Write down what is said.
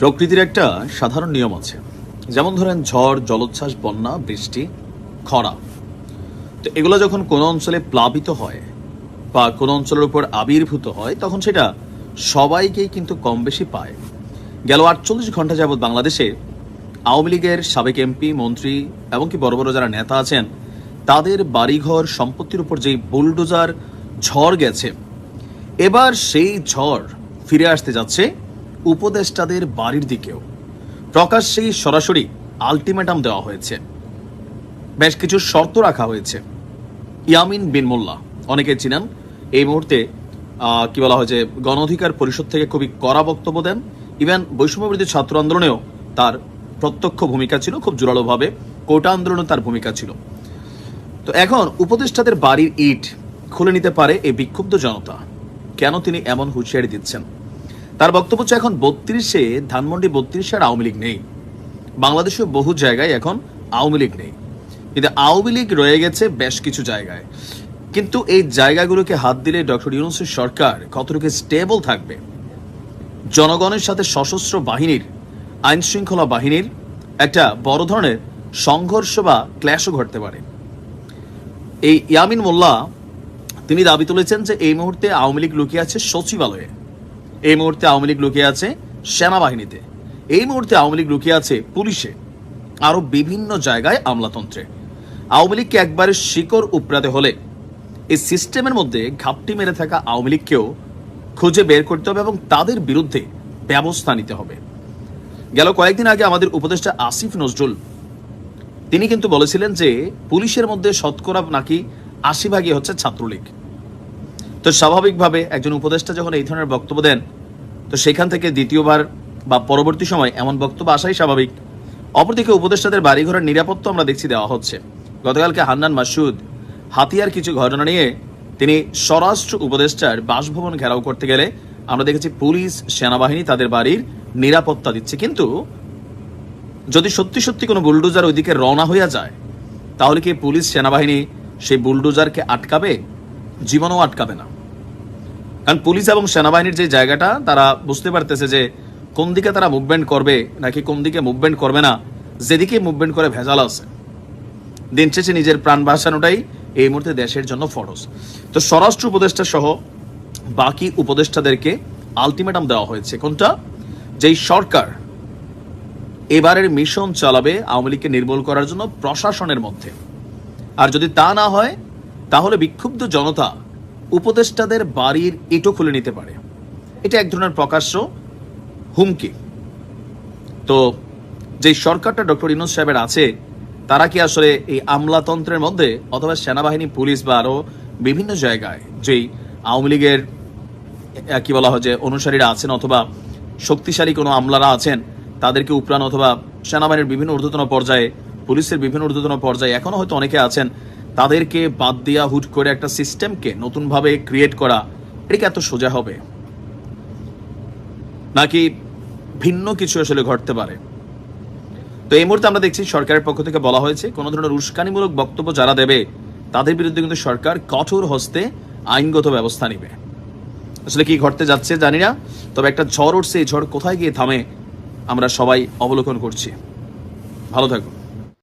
প্রকৃতির একটা সাধারণ নিয়ম আছে, যেমন ধরেন ঝড়, জলোচ্ছ্বাস, বন্যা, বৃষ্টি, খরা। তো এগুলো যখন কোনো অঞ্চলে প্লাবিত হয় বা কোনো অঞ্চলের উপর আবির্ভূত হয়, তখন সেটা সবাইকেই কিন্তু কম বেশি পায়। গেল 48 ঘন্টা যাবৎ বাংলাদেশে আওয়ামী লীগের সাবেক এমপি, মন্ত্রী, এমনকি বড় বড় যারা নেতা আছেন, তাদের বাড়িঘর, সম্পত্তির উপর যেই বুলডোজার ঝড় গেছে, এবার সেই ঝড় ফিরে আসতে যাচ্ছে উপদেষ্টাদের বাড়ির দিকেও। প্রকাশ্যেই সরাসরি আলটিমেটাম দেওয়া হয়েছে, বেশ কিছু শর্ত রাখা হয়েছে। ইয়ামিন বিন মোল্লা, অনেকে চিনেন, এই মুহূর্তে কি বলা হয় যে গণ অধিকার পরিষদ থেকে খুবই কড়া বক্তব্য দেন। ইভেন বৈষম্যবিরোধী ছাত্র আন্দোলনেও তার প্রত্যক্ষ ভূমিকা ছিল, খুব জোরালোভাবে কোটা আন্দোলনে তার ভূমিকা ছিল। তো এখন উপদেষ্টাদের বাড়ির ইট খুলে নিতে পারে এই বিক্ষুব্ধ জনতা। কেন তিনি এমন হুঁশিয়ারি দিচ্ছেন? তার বক্তব্য হচ্ছে, এখন 32-এ ধানমন্ডি 32-এ আর আওয়ামী লীগ নেই। বাংলাদেশের বহু জায়গায় এখন আওয়ামী লীগ নেই, কিন্তু আওয়ামী লীগ রয়ে গেছে বেশ কিছু জায়গায়। কিন্তু এই জায়গাগুলোকে হাত দিলে ডক্টর ইউনূসের সরকার কতটুকু স্টেবল থাকবে? জনগণের সাথে সশস্ত্র বাহিনীর, আইন শৃঙ্খলা বাহিনীর একটা বড় ধরনের সংঘর্ষ বা ক্ল্যাশও ঘটতে পারে। এই ইয়ামিন মোল্লা তিনি দাবি তুলেছেন যে এই মুহূর্তে আওয়ামী লীগ লুকিয়ে আছে সচিবালয়ে, এই মুহূর্তে আওয়ামী লীগ লুকিয়ে আছে সেনাবাহিনীতে, এই মুহূর্তে আওয়ামী লীগ লুকিয়ে আছে পুলিশে, আরো বিভিন্ন জায়গায় আমলাতন্ত্রে। আওয়ামী লীগকে একবারে শিকড় উপড়াতে হলে এই সিস্টেমের মধ্যে ঘাপটি মেরে থাকা আওয়ামী লীগকেও খুঁজে বের করতে হবে এবং তাদের বিরুদ্ধে ব্যবস্থা নিতে হবে। গেল কয়েকদিন আগে আমাদের উপদেষ্টা আসিফ নজরুল তিনি কিন্তু বলেছিলেন যে পুলিশের মধ্যে শতকরা নাকি 80% হচ্ছে ছাত্রলীগ। তো স্বাভাবিকভাবে একজন উপদেষ্টা যখন এই ধরনের বক্তব্য দেন, তো সেখান থেকে দ্বিতীয়বার বা পরবর্তী সময় এমন বক্তব্য আসাই স্বাভাবিক। অপরদিকে উপদেষ্টাদের বাড়িঘরের নিরাপত্তা আমরা দেখছি দেওয়া হচ্ছে। গতকালকে হান্নান মাসুদ হাতিয়ার কিছু ঘটনা নিয়ে তিনি স্বরাষ্ট্র উপদেষ্টার বাসভবন ঘেরাও করতে গেলে আমরা দেখেছি পুলিশ, সেনাবাহিনী তাদের বাড়ির নিরাপত্তা দিচ্ছে। কিন্তু যদি সত্যি সত্যি কোনো বুলডোজার ওইদিকে রওনা হইয়া যায়, তাহলে কি পুলিশ, সেনাবাহিনী সেই বুলডোজারকে আটকাবে? জীবনও আটকাবে না। কারণ পুলিশ এবং সেনাবাহিনীর যে জায়গাটা, তারা বুঝতে পারতেছে যে কোন দিকে তারা মুভমেন্ট করবে নাকি কোন দিকে মুভমেন্ট করবে না। যেদিকে মুভমেন্ট করে ভেজাল আছে। দিন শেষে নিজের প্রাণ বাঁচানোটাই এই মুহূর্তে দেশের জন্য ফরজ। তো স্বরাষ্ট্র উপদেষ্টা সহ বাকি উপদেষ্টাদেরকে আলটিমেটাম দেওয়া হয়েছে। কোনটা? যেই সরকার এবারের মিশন চালাবে আওয়ামী লীগকে নির্মূল করার জন্য প্রশাসনের মধ্যে, আর যদি তা না হয় তাহলে বিক্ষুব্ধ জনতা উপদেষ্টাদের বাড়ির ইটও খুলে নিতে পারে। এটা এক ধরনের প্রকাশ্য হুমকি। তো যে সরকারটা ডক্টর ইউনূস সাহেবের আছে, তারা কি আসলে এই আমলাতন্ত্রের মধ্যে অথবা সেনাবাহিনী, পুলিশ বা আরো বিভিন্ন জায়গায় যেই আওয়ামী লীগের কি বলা হয় যে অনুসারীরা আছেন অথবা শক্তিশালী কোনো আমলারা আছেন, তাদেরকে উপরান অথবা সেনাবাহিনীর বিভিন্ন ঊর্ধ্বতন পর্যায়ে, পুলিশের বিভিন্ন ঊর্ধ্বতন পর্যায়ে এখনো হয়তো অনেকে আছেন, তাদেরকে বাদ দিয়া হুট করে একটা সিস্টেমকে নতুনভাবে ক্রিয়েট করা, এটা কি এত সোজা হবে? নাকি ভিন্ন কিছু আসলে ঘটতে পারে? তো এই মুহূর্তে আমরা দেখছি সরকারের পক্ষ থেকে বলা হয়েছে কোনো ধরনের উস্কানিমূলক বক্তব্য যারা দেবে তাদের বিরুদ্ধে কিন্তু সরকার কঠোর হস্তে আইনগত ব্যবস্থা নিবে। আসলে কি ঘটতে যাচ্ছে জানি না, তবে একটা ঝড় উঠছে, এই ঝড় কোথায় গিয়ে থামে আমরা সবাই অবলোকন করছি। ভালো থাকুন।